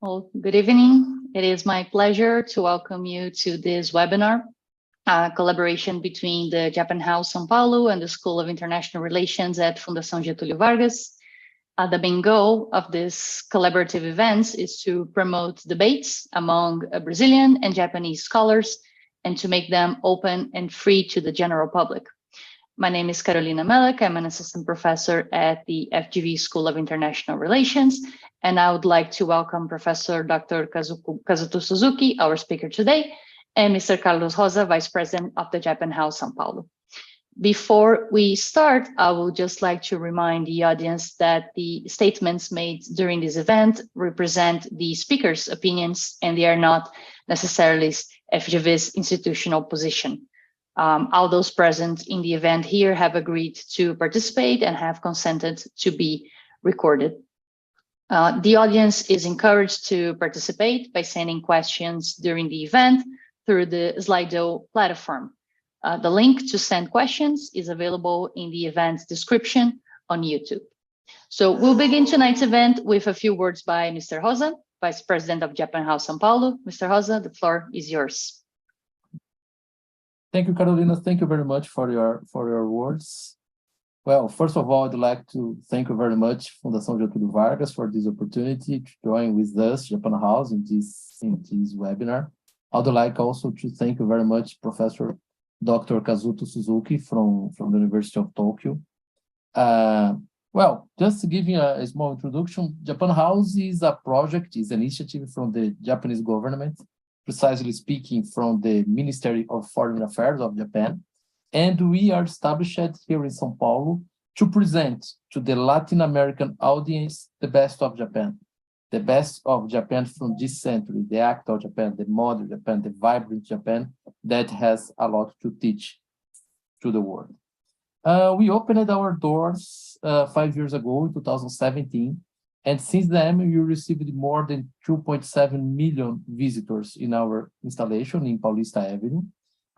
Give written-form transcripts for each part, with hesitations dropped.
Well, good evening. It is my pleasure to welcome you to this webinar, collaboration between the Japan House São Paulo and the School of International Relations at Fundação Getulio Vargas. The main goal of this collaborative events is to promote debates among Brazilian and Japanese scholars and to make them open and free to the general public. My name is Carolina Moehlecke. I'm an assistant professor at the FGV School of International Relations, and I would like to welcome Professor Dr. Kazuto Suzuki, our speaker today, and Mr. Carlos Rosa, Vice President of the Japan House São Paulo. Before we start, I would just like to remind the audience that the statements made during this event represent the speaker's opinions, and they are not necessarily FGV's institutional position. All those present in the event here have agreed to participate and have consented to be recorded. The audience is encouraged to participate by sending questions during the event through the Slido platform. The link to send questions is available in the event's description on YouTube. So we'll begin tonight's event with a few words by Mr. Rosa, Vice President of Japan House São Paulo. Mr. Rosa, the floor is yours. Thank you, Carolina. Thank you very much for your words. Well, first of all, I'd like to thank you very much, Fundação Getulio Vargas, for this opportunity to join with us, Japan House, in this webinar. I'd like also to thank you very much, Professor Dr. Kazuto Suzuki from the University of Tokyo. Well, just giving a small introduction, Japan House is a project, is an initiative from the Japanese government, precisely speaking from the Ministry of Foreign Affairs of Japan. And we are established here in São Paulo to present to the Latin American audience the best of Japan. The best of Japan from this century, the actual Japan, the modern Japan, the vibrant Japan that has a lot to teach to the world. We opened our doors 5 years ago in 2017. And since then, we received more than 2.7 million visitors in our installation in Paulista Avenue,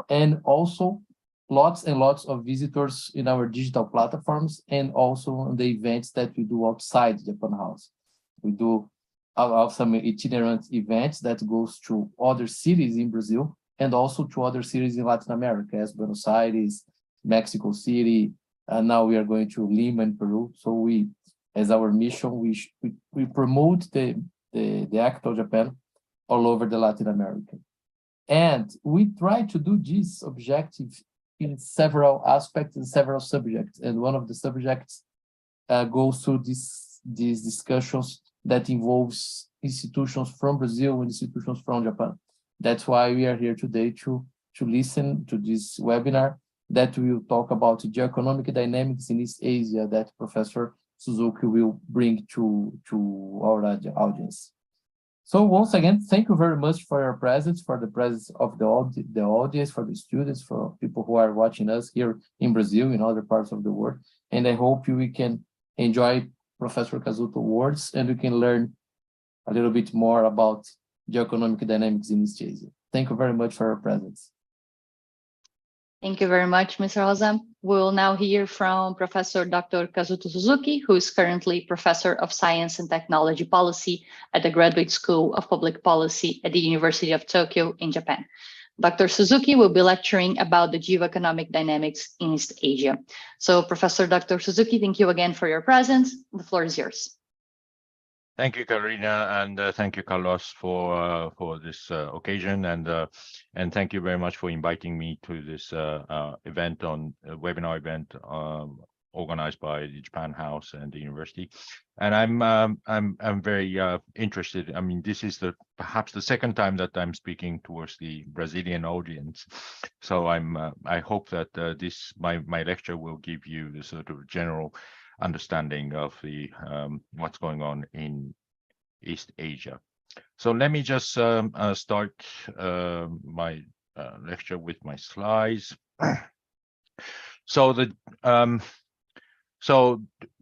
and also lots and lots of visitors in our digital platforms, and also on the events that we do outside Japan House. We do some itinerant events that goes to other cities in Brazil and also to other cities in Latin America, as Buenos Aires, Mexico City, and now we are going to Lima in Peru. So as our mission, we promote the actual Japan all over the Latin America. And we try to do this objective in several aspects and several subjects. And one of the subjects goes through these discussions that involves institutions from Brazil and institutions from Japan. That's why we are here today to listen to this webinar that will talk about geoeconomic dynamics in East Asia that Professor Suzuki will bring to our audience. So once again, thank you very much for your presence, for the presence of the audience, for the students, for people who are watching us here in Brazil, in other parts of the world. And I hope we can enjoy Professor Kazuto's words and we can learn a little bit more about geoeconomic dynamics in East Asia. Thank you very much for your presence. Thank you very much, Mr. Rosa. We'll now hear from Professor Dr. Kazuto Suzuki, who is currently Professor of Science and Technology Policy at the Graduate School of Public Policy at the University of Tokyo in Japan. Dr. Suzuki will be lecturing about the geoeconomic dynamics in East Asia. So Professor Dr. Suzuki, thank you again for your presence. The floor is yours. Thank you, Carolina, and thank you, Carlos, for this occasion, and thank you very much for inviting me to this webinar event organized by the Japan House and the university. And I'm very interested. I mean, this is perhaps the second time that I'm speaking towards the Brazilian audience. So I hope that my lecture will give you the sort of general understanding of the what's going on in East Asia. So let me just start my lecture with my slides. So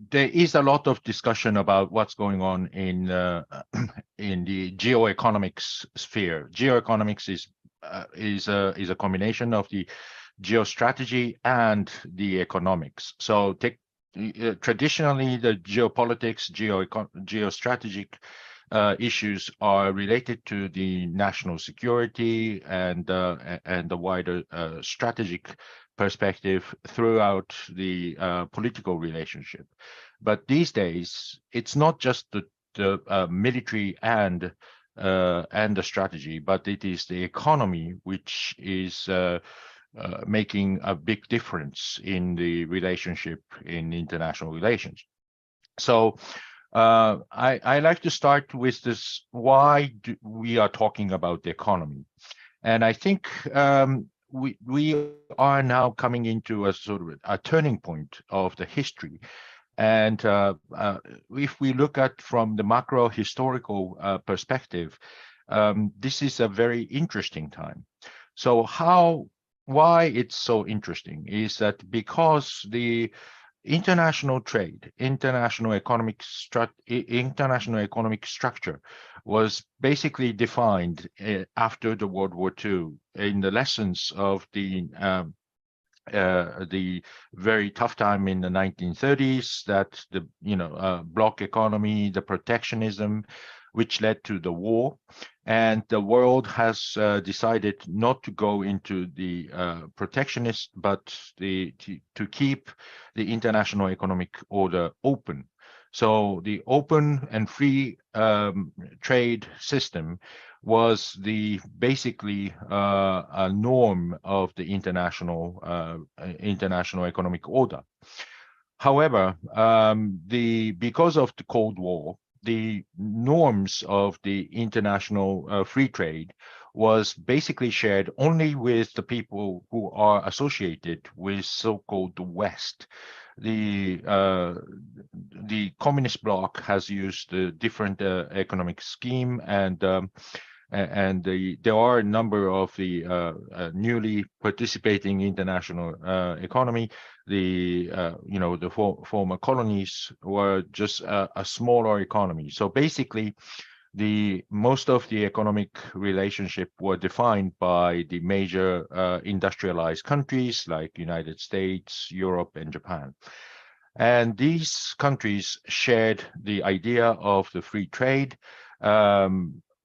there is a lot of discussion about what's going on in the geoeconomics sphere. Geoeconomics is a combination of the geostrategy and the economics. So traditionally, the geopolitics, geostrategic issues are related to the national security and the wider strategic perspective throughout the political relationship. But these days, it's not just the military and the strategy, but it is the economy which is making a big difference in the relationship in international relations. So I like to start with this: why we are talking about the economy? And I think we are now coming into a sort of a turning point of the history. And if we look at from the macro historical perspective, this is a very interesting time. So why it's so interesting is that because the international trade, international economic structure was basically defined after the World War II in the lessons of the very tough time in the 1930s, that the bloc economy, the protectionism, which led to the war, and the world has decided not to go into the protectionist, but to keep the international economic order open. So the open and free trade system was basically a norm of the international economic order. However, because of the Cold War, the norms of the international free trade was basically shared only with the people who are associated with so-called the West. The communist bloc has used a different economic scheme, and there are a number of the newly participating international economy. The former colonies were just a smaller economy. So basically, most of the economic relationship were defined by the major industrialized countries like United States, Europe, and Japan. And these countries shared the idea of the free trade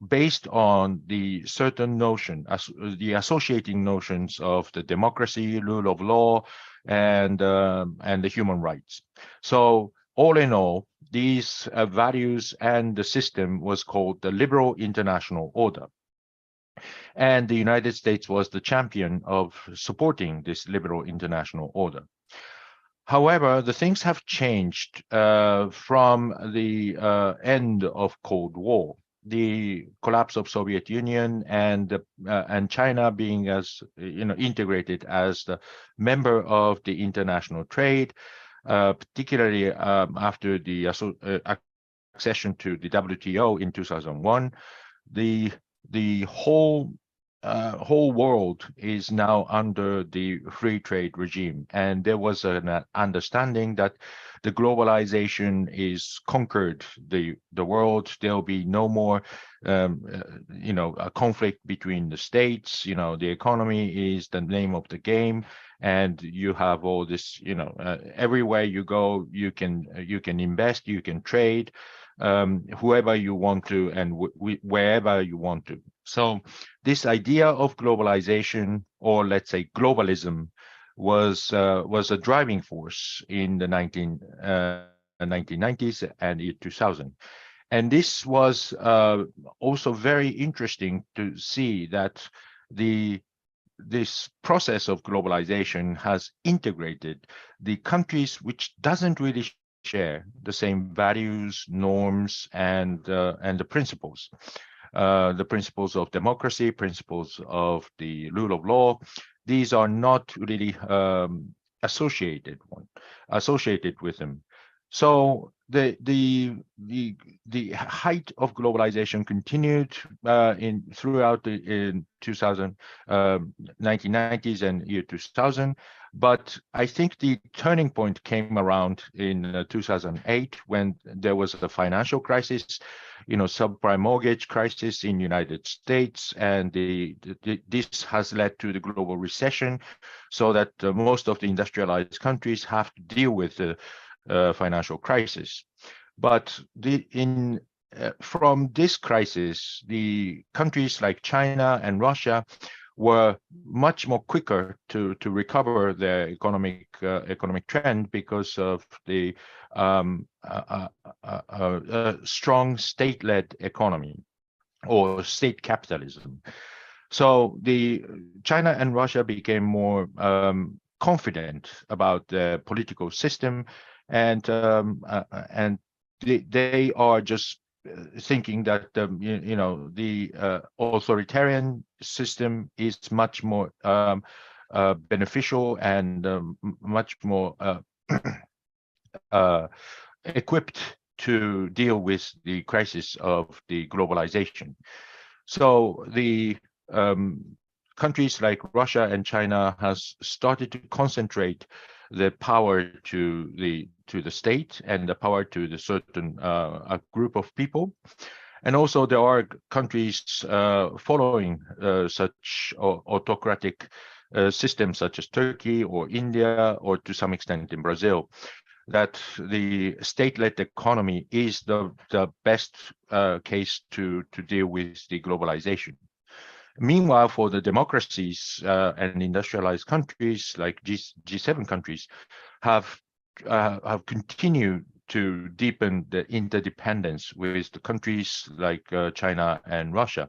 based on the certain notion, the associating notions of the democracy, rule of law, and the human rights. So all in all, these values and the system was called the liberal international order. And the United States was the champion of supporting this liberal international order. However, the things have changed from the end of Cold War. The collapse of Soviet Union and China being as integrated as the member of the international trade, particularly after the accession to the WTO in 2001, the whole world is now under the free trade regime, and there was an understanding that the globalization is conquered the world. There'll be no more a conflict between the states. The economy is the name of the game, and you have all this, everywhere you go, you can invest, you can trade, whoever you want to, and wherever you want to. So this idea of globalization, or let's say globalism, was a driving force in the 1990s and 2000. And this was also very interesting to see that this process of globalization has integrated the countries which doesn't really share the same values, norms, and the principles. The principles of democracy, principles of the rule of law, these are not really associated with them. So the height of globalization continued throughout the 1990s and year 2000. But I think the turning point came around in 2008 when there was a financial crisis, subprime mortgage crisis in United States, and this has led to the global recession, so that most of the industrialized countries have to deal with the financial crisis. But from this crisis, the countries like China and Russia were much more quicker to recover their economic trend because of the strong state-led economy or state capitalism. So the China and Russia became more confident about the political system, and they are just thinking that the authoritarian system is much more beneficial and much more equipped to deal with the crisis of the globalization. So the countries like Russia and China has started to concentrate the power to the state and the power to the certain a group of people. And also there are countries following such autocratic systems such as Turkey or India, or to some extent in Brazil, that the state-led economy is the best case to deal with the globalization. Meanwhile, for the democracies and industrialized countries like G7 countries have continued to deepen the interdependence with the countries like China and Russia.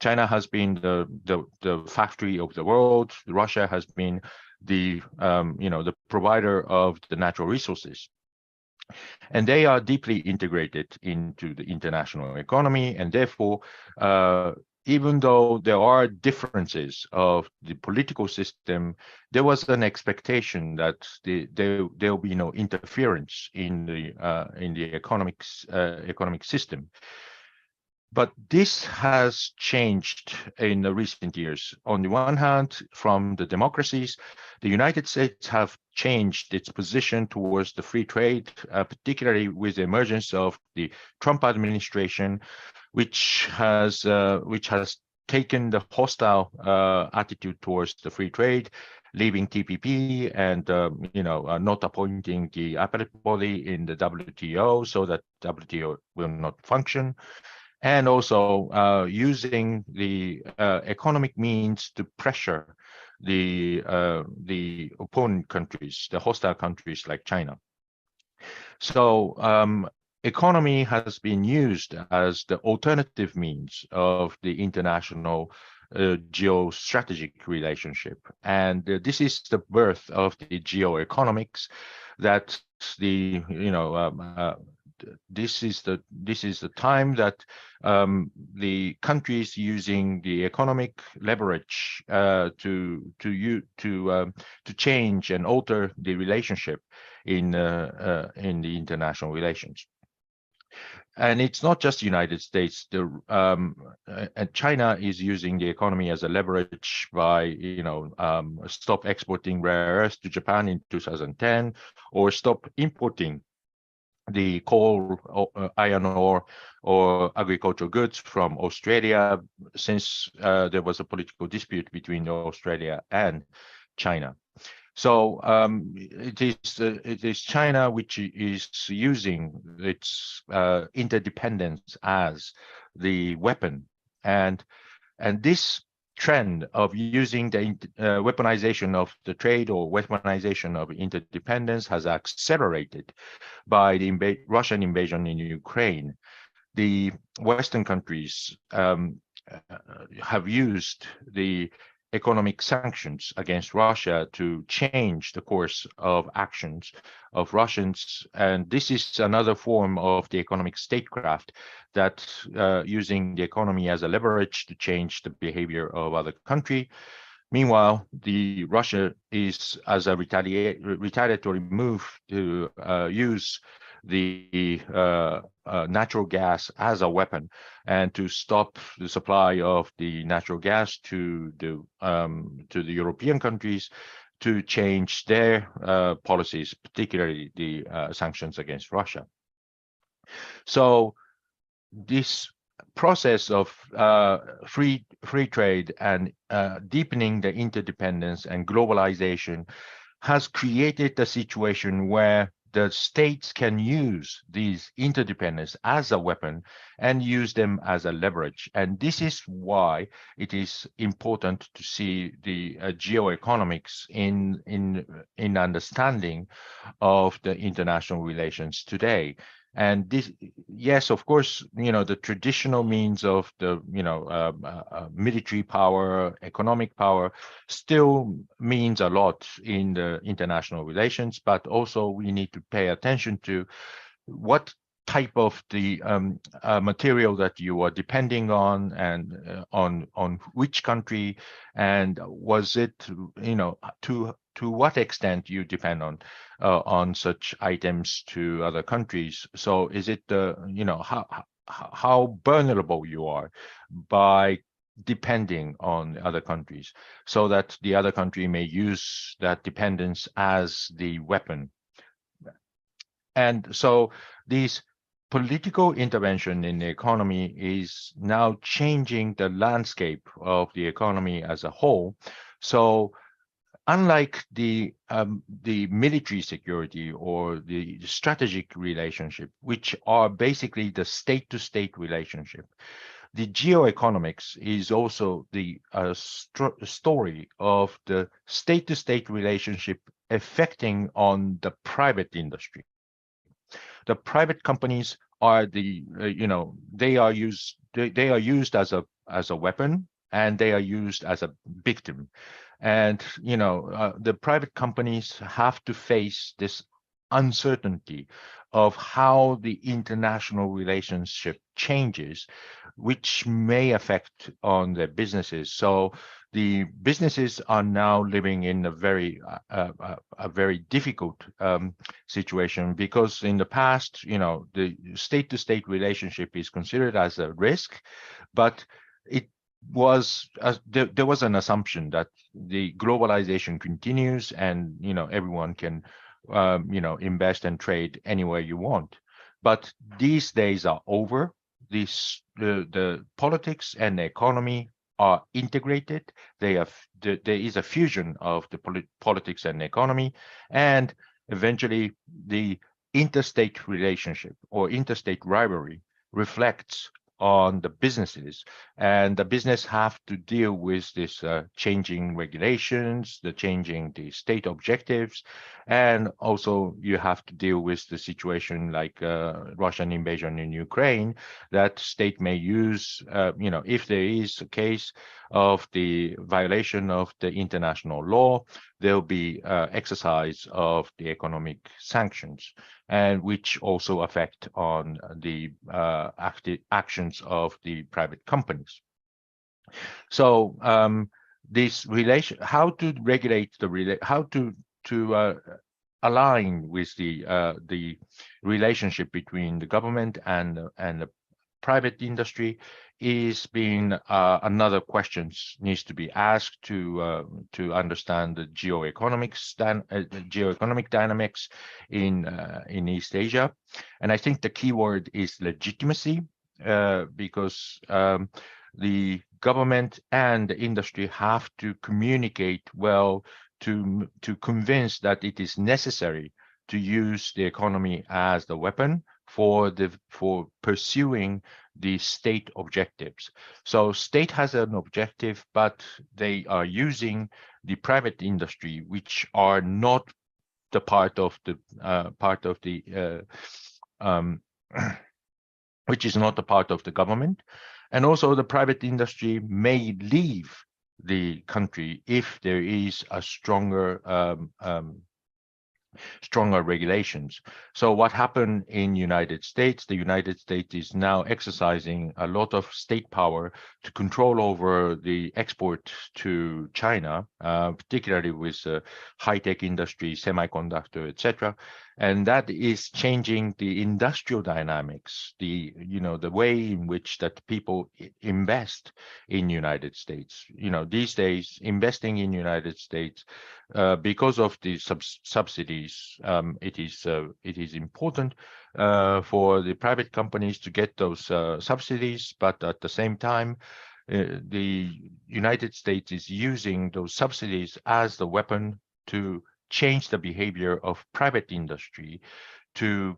China has been the factory of the world. Russia has been the the provider of the natural resources. And they are deeply integrated into the international economy, and therefore even though there are differences of the political system, there was an expectation that there will be no interference in the economic system. But this has changed in the recent years. On the one hand, from the democracies, the United States have changed its position towards the free trade, particularly with the emergence of the Trump administration, which has taken the hostile attitude towards the free trade, leaving TPP and not appointing the appellate body in the WTO, so that WTO will not function, and also using the economic means to pressure the opponent countries, the hostile countries like China. So economy has been used as the alternative means of the international geostrategic relationship, and this is the birth of the geoeconomics. That this is the time that the countries using the economic leverage to change and alter the relationship in the international relations. And it's not just the United States. China is using the economy as a leverage by stop exporting rare earths to Japan in 2010, or stop importing the coal, iron ore, or agricultural goods from Australia, since there was a political dispute between Australia and China. So it is China which is using its interdependence as the weapon, and this trend of using the weaponization of the trade or weaponization of interdependence has accelerated by the Russian invasion in Ukraine. The Western countries have used the economic sanctions against Russia to change the course of actions of Russians. And this is another form of the economic statecraft, that using the economy as a leverage to change the behavior of other country. Meanwhile, Russia is, as a retaliatory move, to use the natural gas as a weapon, and to stop the supply of the natural gas to the European countries, to change their policies, particularly the sanctions against Russia. So this process of free trade and deepening the interdependence and globalization has created a situation where the states can use these interdependence as a weapon and use them as a leverage. And this is why it is important to see the geoeconomics in understanding of the international relations today. And this, yes, of course, the traditional means of the, military power, economic power still means a lot in the international relations, but also we need to pay attention to what type of the material that you are depending on, and on which country, and was it, to what extent you depend on such items to other countries. So is it how vulnerable you are by depending on other countries, so that the other country may use that dependence as the weapon. And so these political intervention in the economy is now changing the landscape of the economy as a whole. So unlike the military security or the strategic relationship, which are basically the state-to-state relationship, the geoeconomics is also the story of the state-to-state relationship affecting on the private industry. The private companies are they are used as a weapon, and they are used as a victim. And the private companies have to face this uncertainty of how the international relationship changes, which may affect on their businesses. So the businesses are now living in a very difficult situation, because in the past, the state-to-state relationship is considered as a risk, but it was there was an assumption that the globalization continues, and everyone can invest and trade anywhere you want. But these days are over. The politics and the economy are integrated. There is a fusion of the politics and economy, and eventually the interstate relationship or interstate rivalry reflects on the businesses, and the business have to deal with this changing regulations, the changing the state objectives, and also you have to deal with the situation like Russian invasion in Ukraine, that state may use, if there is a case of the violation of the international law, there'll be exercise of the economic sanctions, and which also affect on the active actions of the private companies. So this relation, how to regulate how to align with the relationship between the government and the private industry is being another question needs to be asked to understand the geoeconomic dynamics in East Asia. And I think the key word is legitimacy, because the government and the industry have to communicate well to convince that it is necessary to use the economy as the weapon for pursuing the state objectives. So state has an objective, but they are using the private industry, which are not the part of the which is not a part of the government. And also the private industry may leave the country if there is a stronger regulations. So what happened in United States, the United States is now exercising a lot of state power to control over the export to China, particularly with high-tech industry, semiconductor, etc. And that is changing the industrial dynamics, the way in which that people invest in United States. These days, investing in United States, because of the subsidies, it is important for the private companies to get those subsidies, but at the same time, the United States is using those subsidies as the weapon to change the behavior of private industry to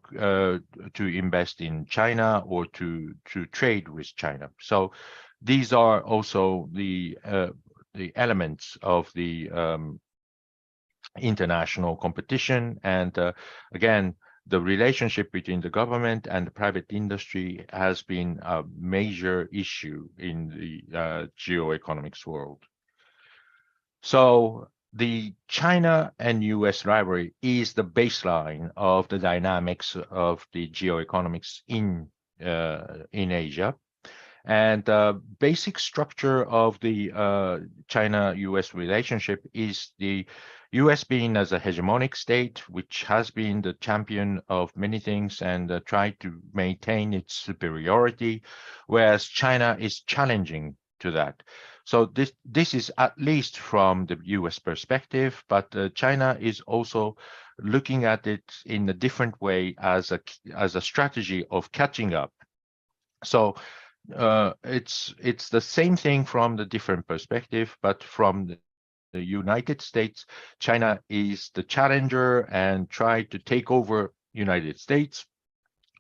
invest in China or to trade with China. So these are also the elements of the international competition. And again, the relationship between the government and the private industry has been a major issue in the geoeconomics world. So the China and US rivalry is the baseline of the dynamics of the geoeconomics in Asia. And the basic structure of the China-US relationship is the US being as a hegemonic state, which has been the champion of many things and tried to maintain its superiority, whereas China is challenging to that. So this is at least from the US perspective, but China is also looking at it in a different way as a strategy of catching up. So it's the same thing from the different perspective, but from the United States, China is the challenger and try to take over United States.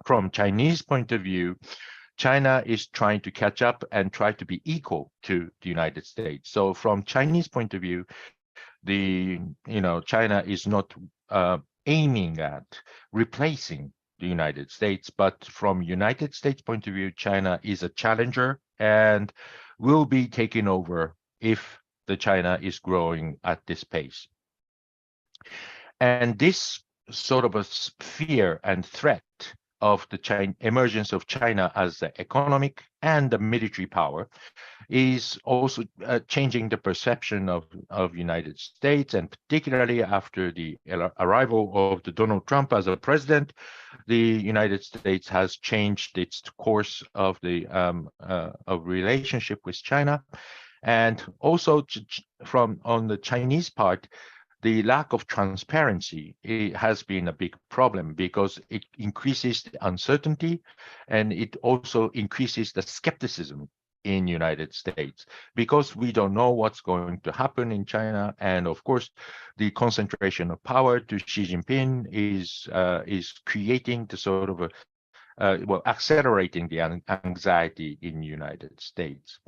From Chinese point of view, China is trying to catch up and try to be equal to the United States. So from Chinese point of view, China is not aiming at replacing the United States, but from United States point of view, China is a challenger and will be taken over if the China is growing at this pace. And this sort of a fear and threat of the emergence of China as the economic and the military power is also changing the perception of United States, and particularly after the arrival of the Donald Trump as a president, the United States has changed its course of the of relationship with China, and also on the Chinese part, the lack of transparency has been a big problem because it increases the uncertainty and it also increases the skepticism in United States because we don't know what's going to happen in China. And of course, the concentration of power to Xi Jinping is creating the sort of accelerating the anxiety in United States.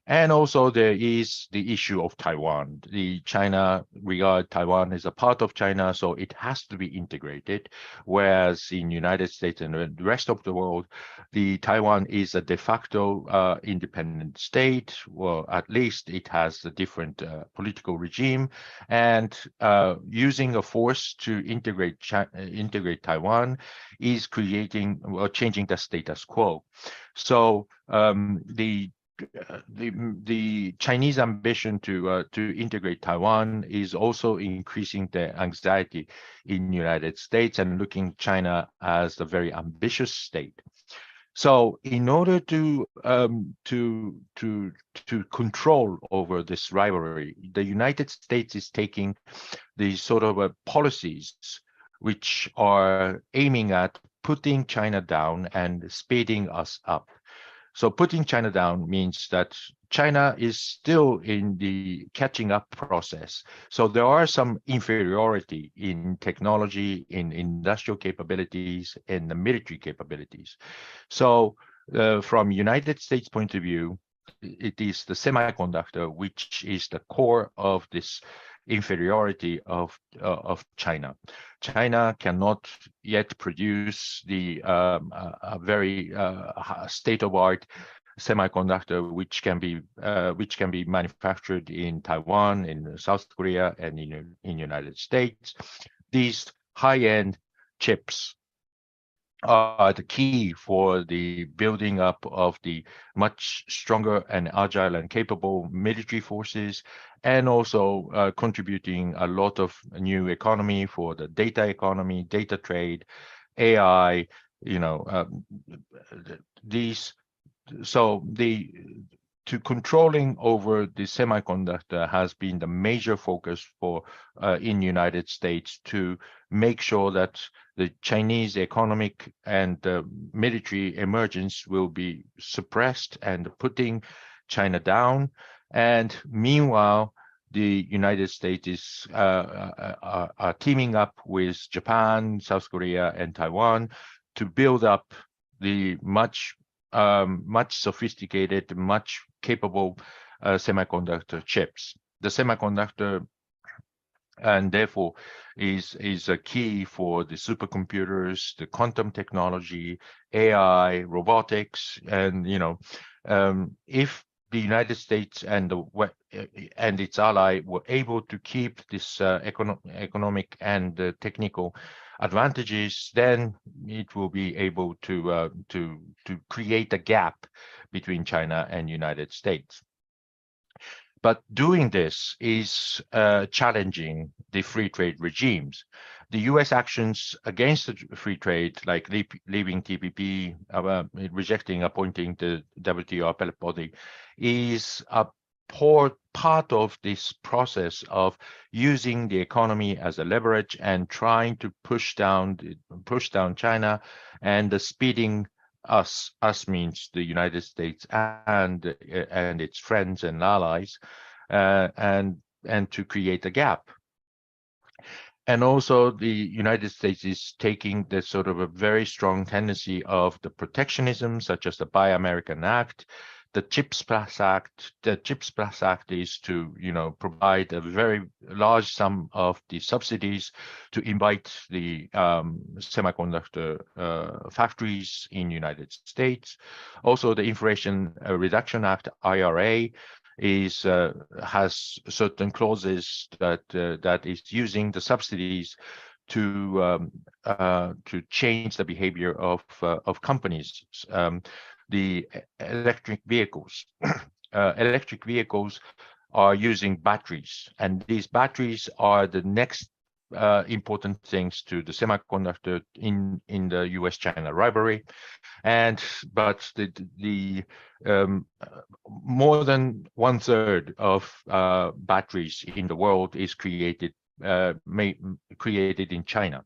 And also there is the issue of Taiwan. The China regard Taiwan as a part of China, so it has to be integrated. Whereas in United States and the rest of the world, the Taiwan is a de facto independent state. Well, at least it has a different political regime, and using a force to integrate Taiwan is creating or changing the status quo. So the Chinese ambition to integrate Taiwan is also increasing the anxiety in the United States and looking China as a very ambitious state. So in order to control over this rivalry, the United States is taking these sort of policies which are aiming at putting China down and speeding us up. So putting China down means that China is still in the catching up process. So there are some inferiority in technology, in industrial capabilities, in the military capabilities. So from United States point of view, it is the semiconductor which is the core of this inferiority of China. China cannot yet produce the very state-of-art semiconductor which can be manufactured in Taiwan, in South Korea, and in United States. These high-end chips are the key for the building up of the much stronger and agile and capable military forces, and also contributing a lot of new economy for the data economy, data trade, AI, controlling over the semiconductor has been the major focus for in United States to make sure that the Chinese economic and military emergence will be suppressed and putting China down. And meanwhile, the United States is teaming up with Japan, South Korea, and Taiwan to build up the much sophisticated, much capable semiconductor chips. The semiconductor, and therefore is a key for the supercomputers, the quantum technology, AI, robotics, and if the United States and its ally were able to keep this economic and technical advantages, then it will be able to create a gap between China and United States. But doing this is challenging the free trade regimes. The US actions against the free trade, like leaving TPP, rejecting appointing the WTO appellate body, is a part of this process of using the economy as a leverage and trying to push down China, and the speeding us means the United States and its friends and allies, and to create a gap. And also the United States is taking the sort of a very strong tendency of the protectionism, such as the Buy American Act, the CHIPS Plus Act. The CHIPS Plus Act is to, provide a very large sum of the subsidies to invite the semiconductor factories in United States. Also, the Inflation Reduction Act, IRA, has certain clauses that is using the subsidies to change the behavior of companies. The electric vehicles. Electric vehicles are using batteries, and these batteries are the next important things to the semiconductor in the US-China rivalry. But the more than 1/3 of batteries in the world is created in China,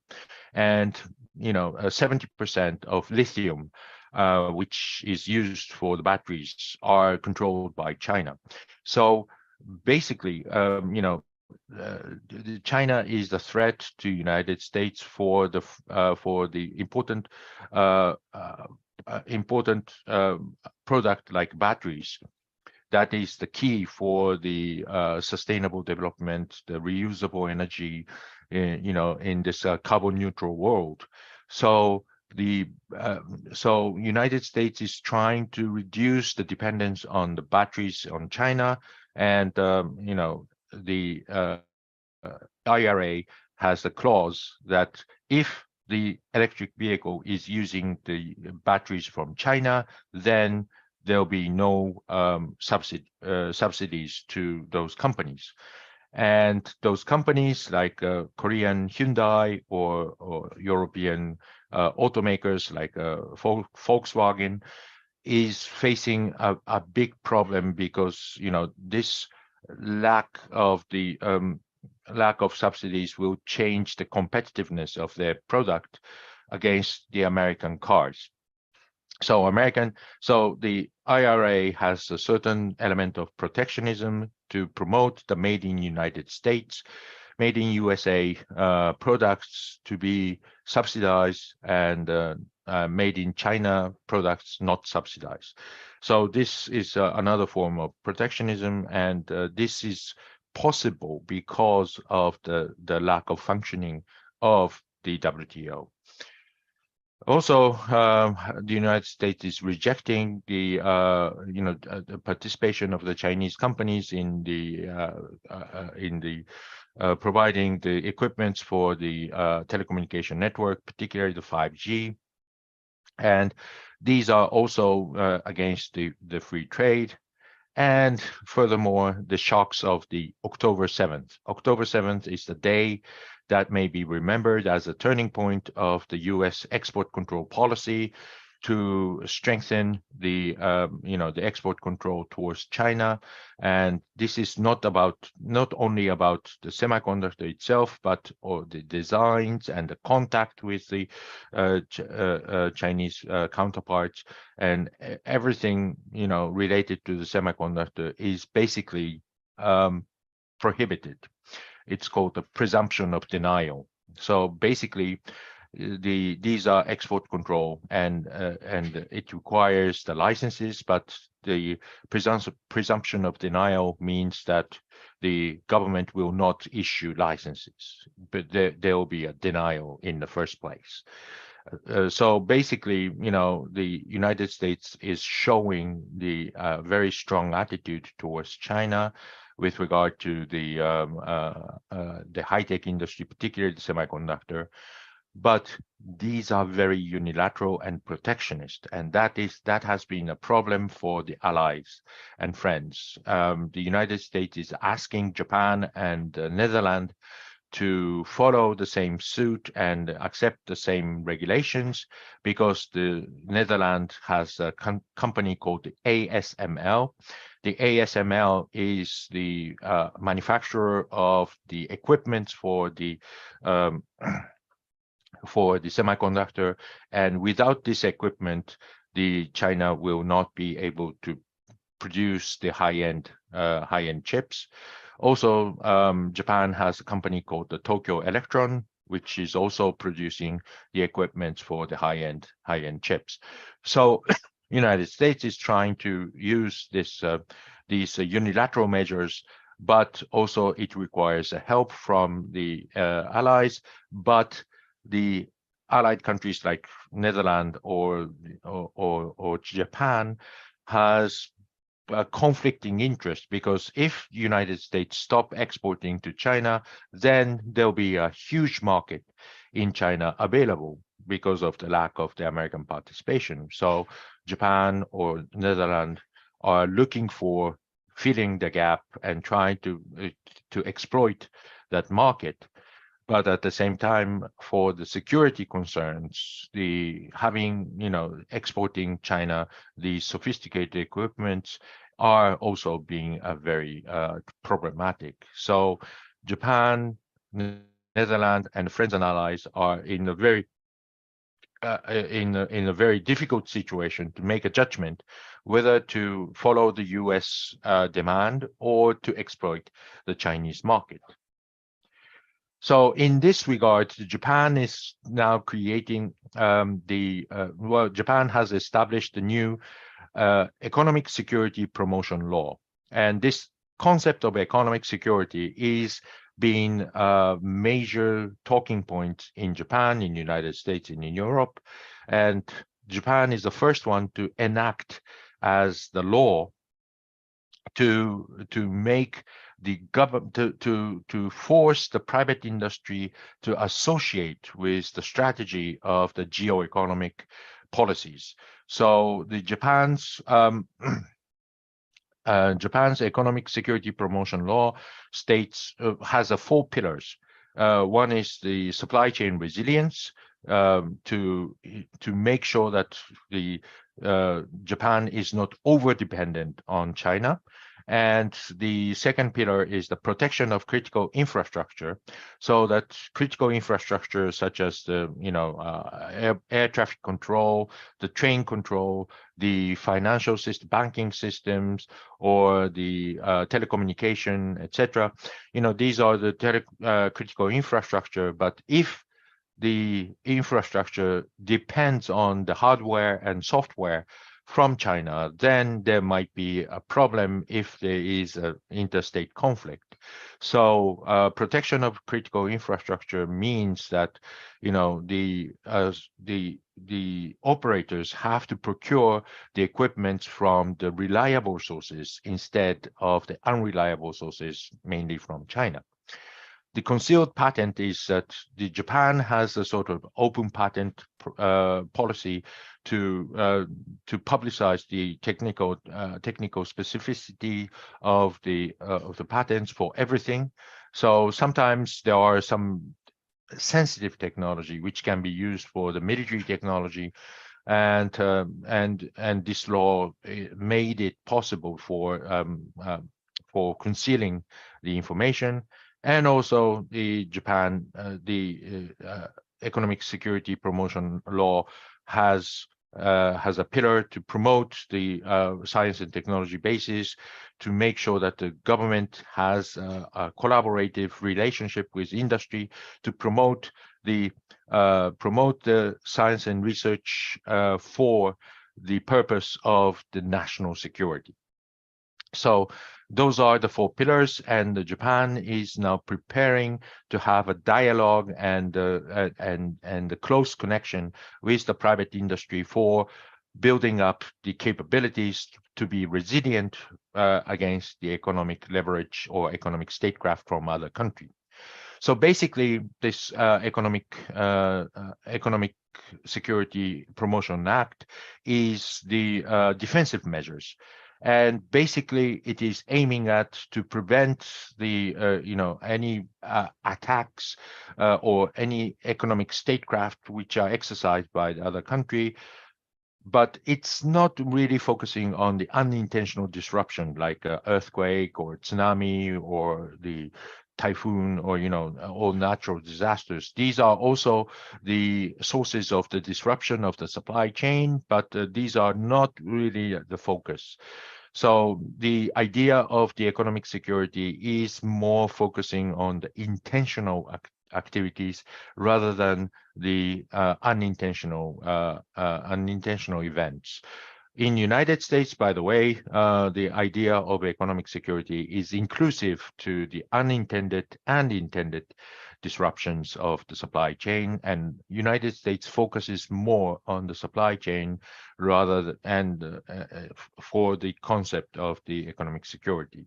and 70% of lithium, which is used for the batteries, are controlled by China. So basically, China is the threat to United States for the important product like batteries. That is the key for the sustainable development, the reusable energy, in this carbon neutral world. So so United States is trying to reduce the dependence on the batteries on China, and the IRA has a clause that if the electric vehicle is using the batteries from China, then there'll be no subsidies to those companies. And those companies like Korean Hyundai or European automakers like Volkswagen is facing a big problem, because this lack of subsidies will change the competitiveness of their product against the American cars. So the IRA has a certain element of protectionism to promote the made in United States, made in USA products to be subsidized, and made in China products not subsidized. So this is another form of protectionism, and this is possible because of the lack of functioning of the WTO. Also, the United States is rejecting the the participation of the Chinese companies in the providing the equipments for the telecommunication network, particularly the 5G, and these are also against the free trade. And furthermore, the shocks of the October 7th. October 7th is the day that may be remembered as a turning point of the U.S. export control policy to strengthen the the export control towards China. And this is not only about the semiconductor itself, but the designs and the contact with the Chinese counterparts, and everything related to the semiconductor is basically prohibited. It's called the presumption of denial. So basically, these are export control, and it requires the licenses, but the presumption of denial means that the government will not issue licenses, but there will be a denial in the first place. So basically, the United States is showing the very strong attitude towards China with regard to the high-tech industry, particularly the semiconductor. But these are very unilateral and protectionist, and that has been a problem for the allies and friends. The United States is asking Japan and Netherlands to follow the same suit and accept the same regulations, because the Netherlands has a company called the ASML. The ASML is the manufacturer of the equipment for the semiconductor, and without this equipment, China will not be able to produce the high-end chips. Also, Japan has a company called the Tokyo Electron, which is also producing the equipment for the high-end chips. So, United States is trying to use these unilateral measures, but also it requires help from the allies. But the allied countries like Netherlands or Japan has a conflicting interest, because if the United States stop exporting to China, then there'll be a huge market in China available because of the lack of the American participation. So Japan or Netherlands are looking for filling the gap and trying to exploit that market. But at the same time, for the security concerns, exporting China these sophisticated equipments are also being very problematic. So Japan, Netherlands, and friends and allies are in a very difficult situation to make a judgment whether to follow the US demand or to exploit the Chinese market. So in this regard, Japan is now creating Japan has established the new economic security promotion law. And this concept of economic security is being a major talking point in Japan, in the United States, and in Europe. And Japan is the first one to enact as the law to make the government to force the private industry to associate with the strategy of the geoeconomic policies. So the Japan's economic security promotion law states has 4 pillars. One is the supply chain resilience, to make sure that the Japan is not over-dependent on China. And the second pillar is the protection of critical infrastructure, so that critical infrastructure such as the air traffic control, the train control, the financial system, banking systems, or the telecommunication, etc. These are the critical infrastructure. But if the infrastructure depends on the hardware and software from China, then there might be a problem if there is an interstate conflict. So protection of critical infrastructure means that the operators have to procure the equipment from the reliable sources instead of the unreliable sources, mainly from China. The concealed patent is that Japan has a sort of open patent policy to publicize the technical specificity of the patents for everything. So sometimes there are some sensitive technology which can be used for the military technology, and this law made it possible for concealing the information. And also the Japan, economic security promotion law has has a pillar to promote the science and technology basis, to make sure that the government has a collaborative relationship with industry to promote the science and research for the purpose of the national security. So those are the 4 pillars, and Japan is now preparing to have a dialogue and a close connection with the private industry for building up the capabilities to be resilient against the economic leverage or economic statecraft from other countries. So basically, this economic security promotion act is the defensive measures, and basically it is aiming at to prevent the any attacks or any economic statecraft which are exercised by the other country. But it's not really focusing on the unintentional disruption like earthquake or tsunami or the typhoon or all natural disasters. These are also the sources of the disruption of the supply chain, but these are not really the focus. So the idea of the economic security is more focusing on the intentional activities rather than the unintentional events. In United States, by the way, the idea of economic security is inclusive to the unintended and intended disruptions of the supply chain, and United States focuses more on the supply chain rather than for the concept of the economic security.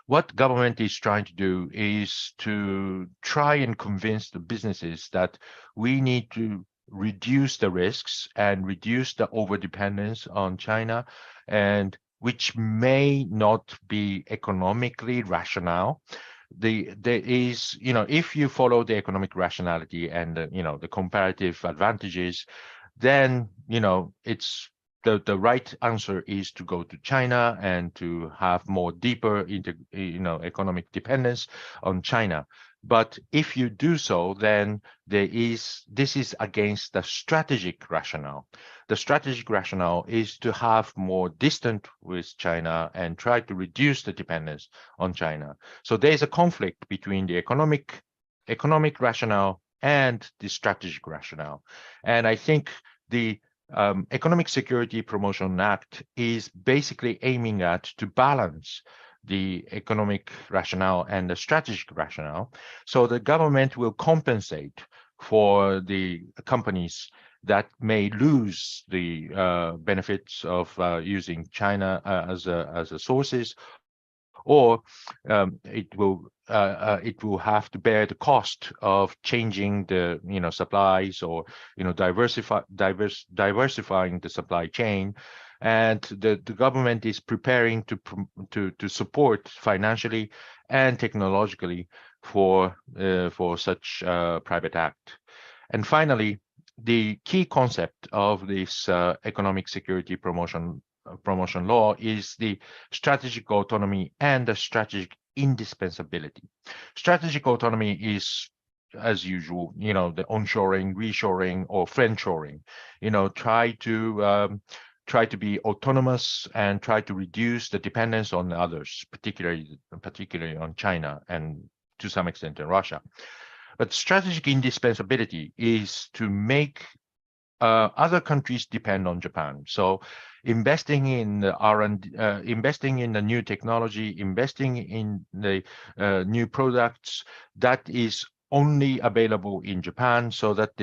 What government is trying to do is to try and convince the businesses that we need to reduce the risks and reduce the overdependence on China, and which may not be economically rational. There is, if you follow the economic rationality and the comparative advantages, then it's the right answer is to go to China and to have more deeper economic dependence on China. But if you do so, then this is against the strategic rationale. The strategic rationale is to have more distant with China and try to reduce the dependence on China. So there's a conflict between the economic rationale and the strategic rationale. And I think the Economic Security Promotion Act is basically aiming at to balance the economic rationale and the strategic rationale. So the government will compensate for the companies that may lose the benefits of using China as a sources, or it will have to bear the cost of changing the supplies or diversifying the supply chain. And the government is preparing to support financially and technologically for such private act. And finally, the key concept of this economic security promotion law is the strategic autonomy and the strategic indispensability. Strategic autonomy is, as usual, the onshoring, reshoring, or friendshoring. Try to be autonomous and try to reduce the dependence on others, particularly on China and to some extent in Russia. But strategic indispensability is to make other countries depend on Japan. So investing in the R&D, investing in the new technology, investing in the new products that is only available in Japan, so that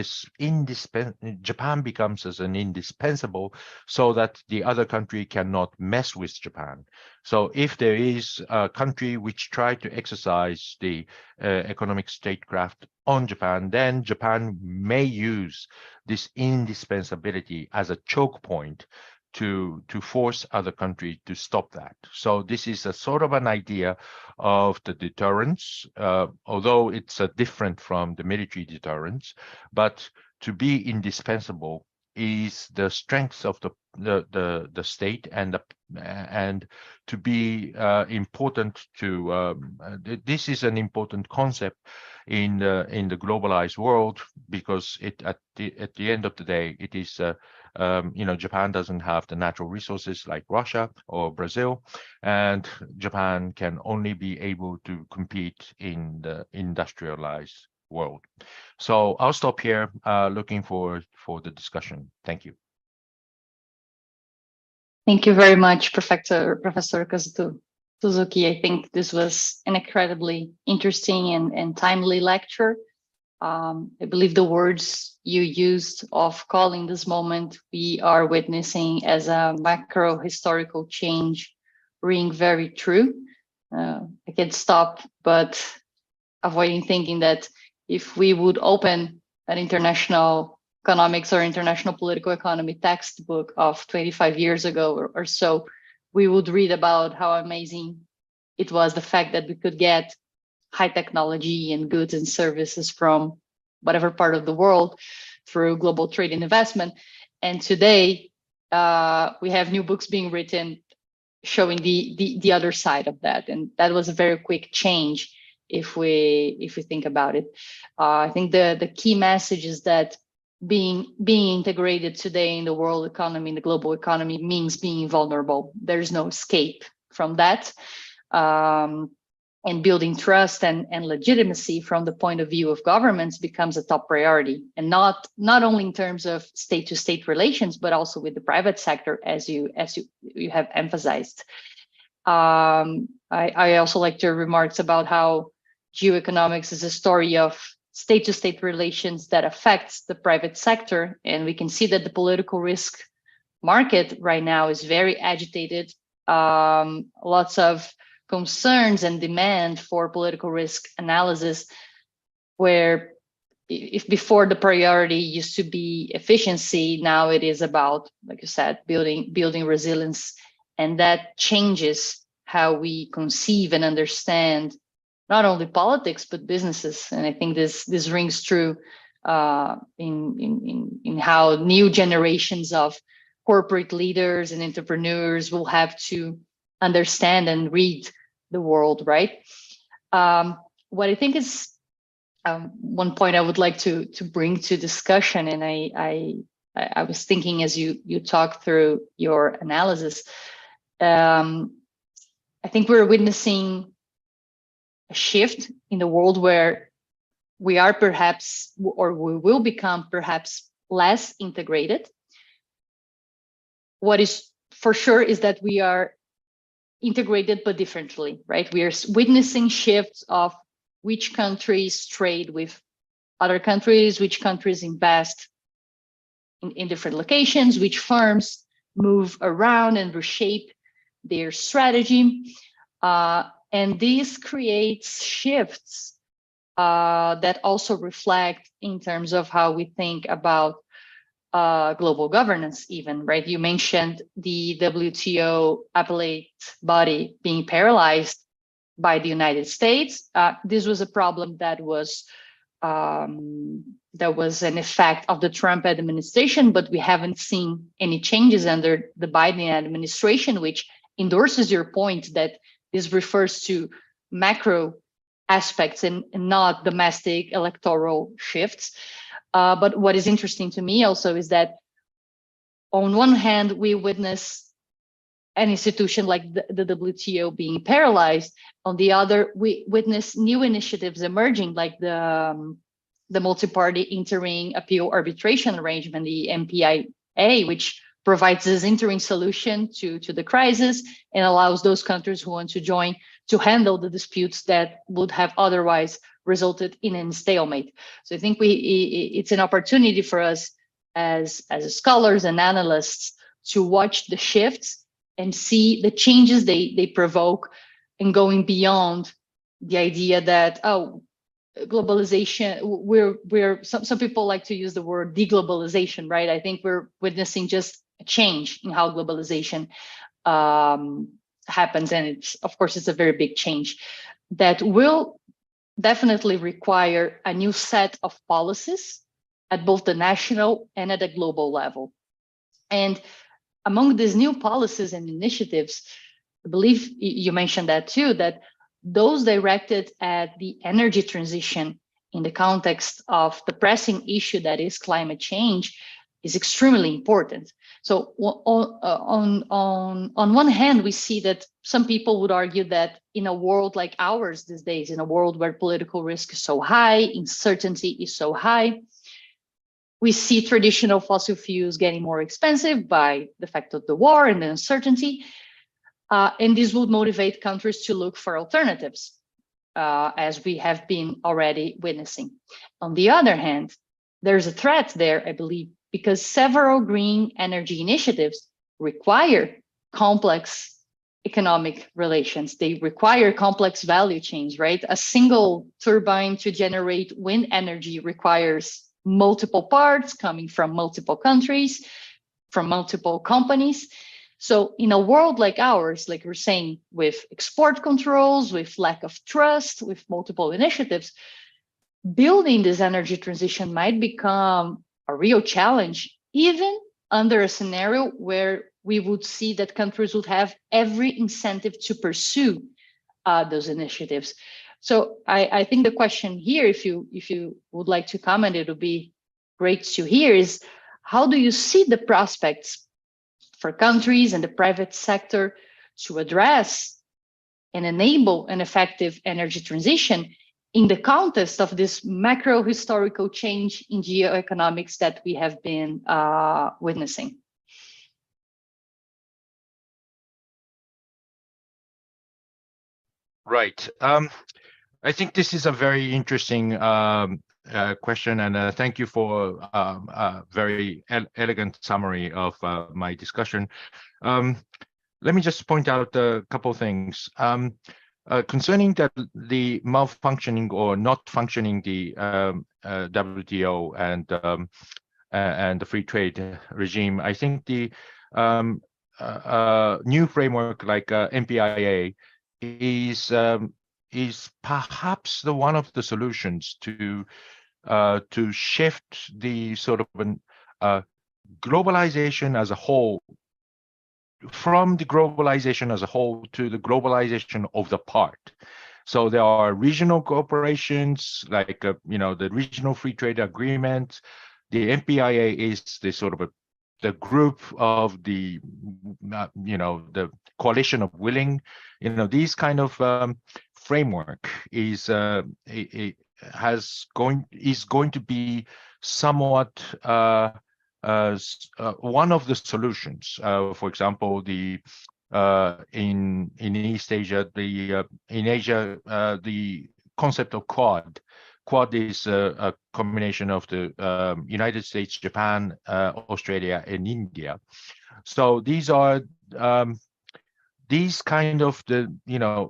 Japan becomes as an indispensable, so that the other country cannot mess with Japan. So if there is a country which try to exercise the economic statecraft on Japan, then Japan may use this indispensability as a choke point to force other countries to stop that. So this is a sort of an idea of the deterrence, although it's different from the military deterrence. But to be indispensable is the strength of the state, and to be important to this is an important concept in the globalized world, because at the end of the day, it is Japan doesn't have the natural resources like Russia or Brazil, and Japan can only be able to compete in the industrialized world. So I'll stop here, looking forward for the discussion. Thank you. Thank you very much, Professor Kazuto Suzuki. I think this was an incredibly interesting and timely lecture. I believe the words you used of calling this moment we are witnessing as a macro historical change ring very true. I can't stop but avoiding thinking that if we would open an international economics or international political economy textbook of 25 years ago or so, we would read about how amazing it was, the fact that we could get high technology and goods and services from whatever part of the world through global trade and investment. And today, we have new books being written showing the other side of that. And that was a very quick change if we think about it. I think the key message is that being integrated today in the world economy, in the global economy, means being vulnerable. There's no escape from that. And building trust and legitimacy from the point of view of governments becomes a top priority, and not only in terms of state-to-state relations, but also with the private sector, as you have emphasized. I also like your remarks about how geoeconomics is a story of state-to-state relations that affects the private sector, and we can see that the political risk market right now is very agitated. Lots of concerns and demand for political risk analysis, where if before the priority used to be efficiency, now it is about, like you said, building resilience, and that changes how we conceive and understand not only politics but businesses. And I think this rings true in how new generations of corporate leaders and entrepreneurs will have to understand and read the world, right? What I think is one point I would like to bring to discussion, and I was thinking as you talked through your analysis, I think we're witnessing a shift in the world where we are perhaps, or we will become perhaps, less integrated. What is for sure is that we are integrated but differently, right? We are witnessing shifts of which countries trade with other countries, which countries invest in different locations, which firms move around and reshape their strategy. And this creates shifts that also reflect in terms of how we think about global governance even, right? You mentioned the WTO appellate body being paralyzed by the United States. This was a problem that was an effect of the Trump administration, but we haven't seen any changes under the Biden administration, which endorses your point that this refers to macro aspects and not domestic electoral shifts. But what is interesting to me also is that on one hand, we witness an institution like the WTO being paralyzed. On the other, we witness new initiatives emerging, like the multi-party interim appeal arbitration arrangement, the MPIA, which provides this interim solution to the crisis and allows those countries who want to join to handle the disputes that would have otherwise resulted in a stalemate. So I think it's an opportunity for us as scholars and analysts to watch the shifts and see the changes they provoke, and going beyond the idea that, oh, globalization, some people like to use the word deglobalization, right? I think we're witnessing just a change in how globalization happens, and of course it's a very big change that will definitely require a new set of policies at both the national and at the global level. And among these new policies and initiatives, I believe you mentioned that too, that those directed at the energy transition in the context of the pressing issue that is climate change is extremely important. So on one hand, we see that some people would argue that in a world like ours these days, in a world where political risk is so high, uncertainty is so high, we see traditional fossil fuels getting more expensive by the fact of the war and the uncertainty. And this would motivate countries to look for alternatives, as we have been already witnessing. On the other hand, there's a threat there, I believe, because several green energy initiatives require complex economic relations. They require complex value chains, right? A single turbine to generate wind energy requires multiple parts coming from multiple countries, from multiple companies. So in a world like ours, like we're saying, with export controls, with lack of trust, with multiple initiatives, building this energy transition might become a real challenge, even under a scenario where we would see that countries would have every incentive to pursue those initiatives. So I think the question here, if you would like to comment, it would be great to hear, is how do you see the prospects for countries and the private sector to address and enable an effective energy transition in the context of this macro historical change in geoeconomics that we have been witnessing? Right. I think this is a very interesting question, and thank you for a very elegant summary of my discussion. Let me just point out a couple of things. Concerning the malfunctioning or not functioning the WTO and the free trade regime, I think the new framework like MPIA is perhaps the one of the solutions to shift the sort of globalization as a whole, from the globalization as a whole to the globalization of the part. So there are regional cooperations like the regional free trade agreement. The MPIA is the sort of the group of the the coalition of willing, these kind of framework is going to be somewhat one of the solutions. For example, in East Asia, in Asia, the concept of Quad. Quad is a combination of the United States, Japan, Australia, and India. So these are these kind of the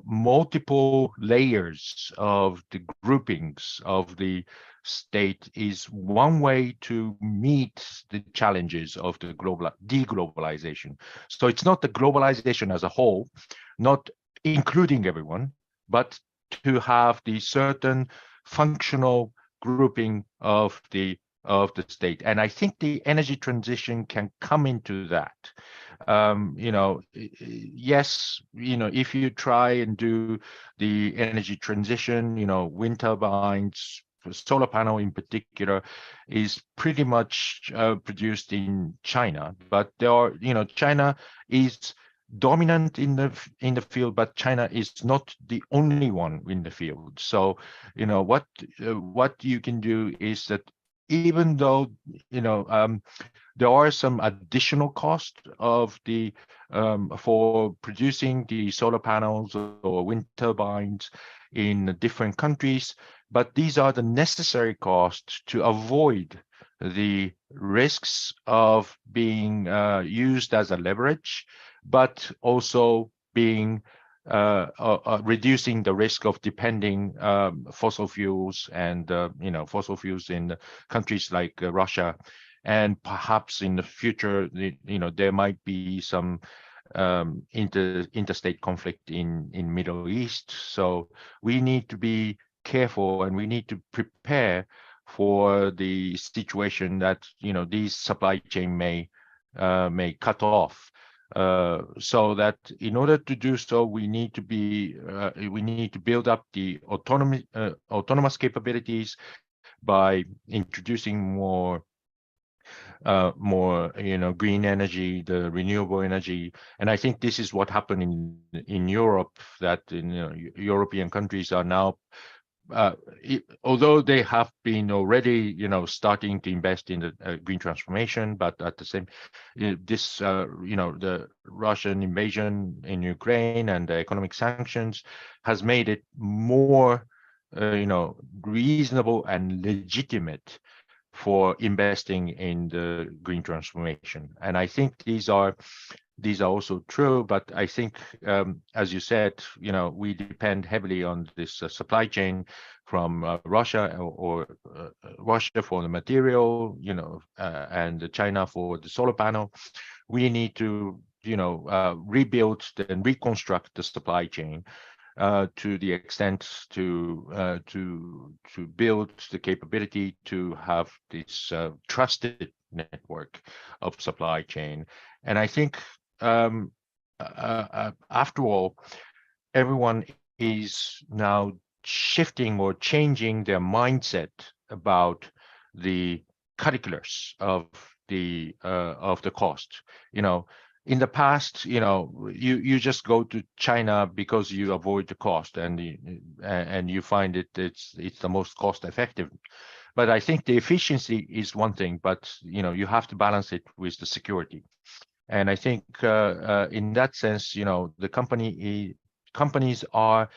multiple layers of the groupings of the state is one way to meet the challenges of the deglobalization. So it's not the globalization as a whole, not including everyone, but to have the certain functional grouping of the state. And I think the energy transition can come into that. Yes, if you try and do the energy transition, wind turbines, solar panel in particular, is pretty much produced in China. But there are, China is dominant in the field, but China is not the only one in the field. So, what you can do is that even though there are some additional cost of the for producing the solar panels or wind turbines in different countries, but these are the necessary costs to avoid the risks of being used as a leverage, but also being reducing the risk of depending fossil fuels and fossil fuels in countries like Russia, and perhaps in the future there might be some interstate conflict in Middle East. So we need to be careful and we need to prepare for the situation that these supply chain may cut off. So that in order to do so, we need to build up the autonomous capabilities by introducing more green energy, the renewable energy. And I think this is what happened in Europe, that European countries are now, although they have been already, starting to invest in the green transformation, but at the same, the Russian invasion in Ukraine and the economic sanctions has made it more, reasonable and legitimate for investing in the green transformation. And I think these are also true, but I think, as you said, we depend heavily on this supply chain from Russia or Russia for the material, and China for the solar panel. We need to, rebuild and reconstruct the supply chain to the extent to build the capability to have this trusted network of supply chain. And I think, after all, everyone is now shifting or changing their mindset about the calculus of the cost. In the past, you just go to China because you avoid the cost, and you find it's the most cost effective. But I think the efficiency is one thing, but you have to balance it with the security. And I think in that sense, the companies are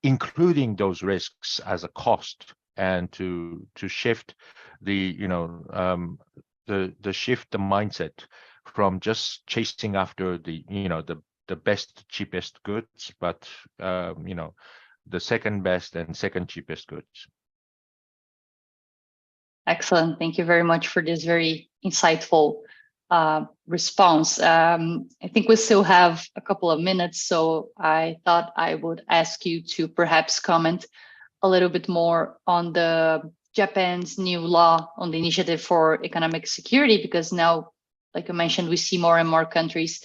including those risks as a cost, and to shift the shift the mindset from just chasing after the best, cheapest goods, but the second best and second cheapest goods. Excellent. Thank you very much for this very insightful response. I think we still have a couple of minutes, so I thought I would ask you to perhaps comment a little bit more on the Japan's new law on the Initiative for Economic Security, because now, like you mentioned, we see more and more countries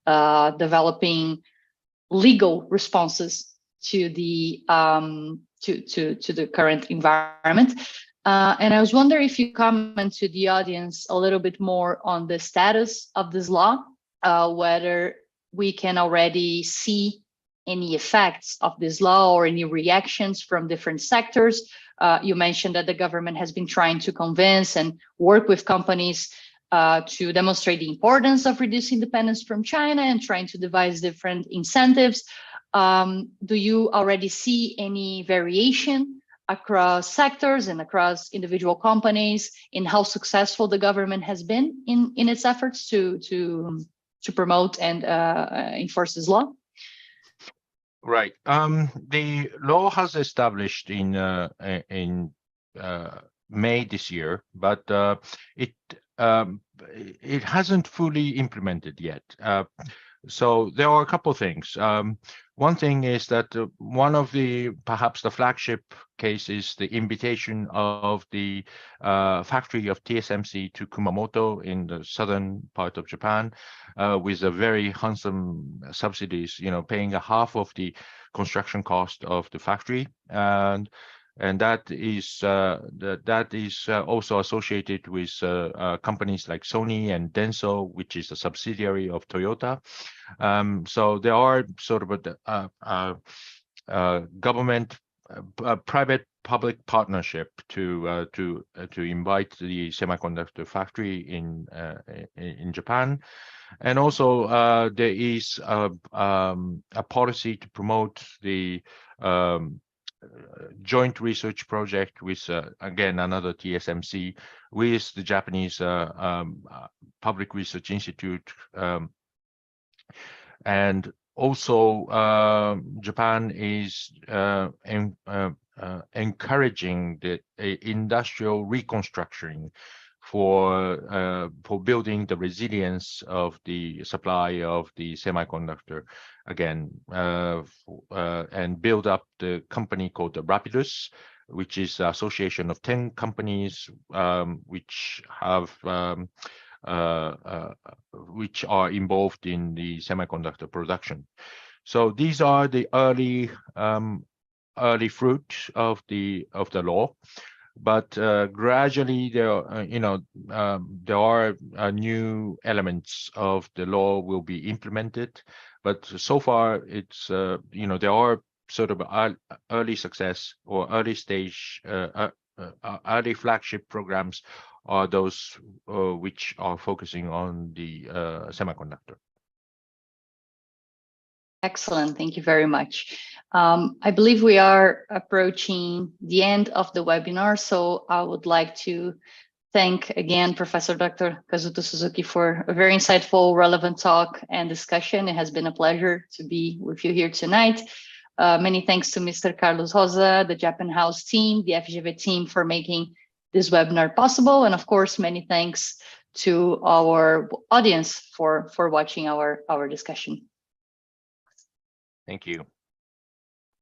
developing legal responses to the to the current environment. And I was wondering if you comment to the audience a little bit more on the status of this law, whether we can already see any effects of this law or any reactions from different sectors. You mentioned that the government has been trying to convince and work with companies to demonstrate the importance of reducing dependence from China and trying to devise different incentives. Do you already see any variation across sectors and across individual companies in how successful the government has been in its efforts to promote and enforce this law? Right. The law has established in May this year, but it hasn't fully implemented yet. So there are a couple of things. One thing is that one of perhaps the flagship case is the invitation of the factory of TSMC to Kumamoto in the southern part of Japan, with a very handsome subsidies, paying a half of the construction cost of the factory. And that is also associated with companies like Sony and Denso, which is a subsidiary of Toyota. So there are sort of a government private public partnership to invite the semiconductor factory in Japan. And also there is a policy to promote the joint research project with again another TSMC with the Japanese Public Research Institute, and also Japan is encouraging the industrial reconstruction for building the resilience of the supply of the semiconductor again, and build up the company called the Rapidus, which is the association of 10 companies which are involved in the semiconductor production. So these are the early fruit of the law, but gradually there are new elements of the law will be implemented. But so far, it's there are sort of early success or early stage, early flagship programs are those which are focusing on the semiconductor. Excellent, thank you very much. I believe we are approaching the end of the webinar, so I would like to thank again Professor Dr. Kazuto Suzuki for a very insightful, relevant talk and discussion. It has been a pleasure to be with you here tonight. Many thanks to Mr. Carlos Rosa, the Japan House team, the FGV team for making this webinar possible. And of course, many thanks to our audience for watching our discussion. Thank you.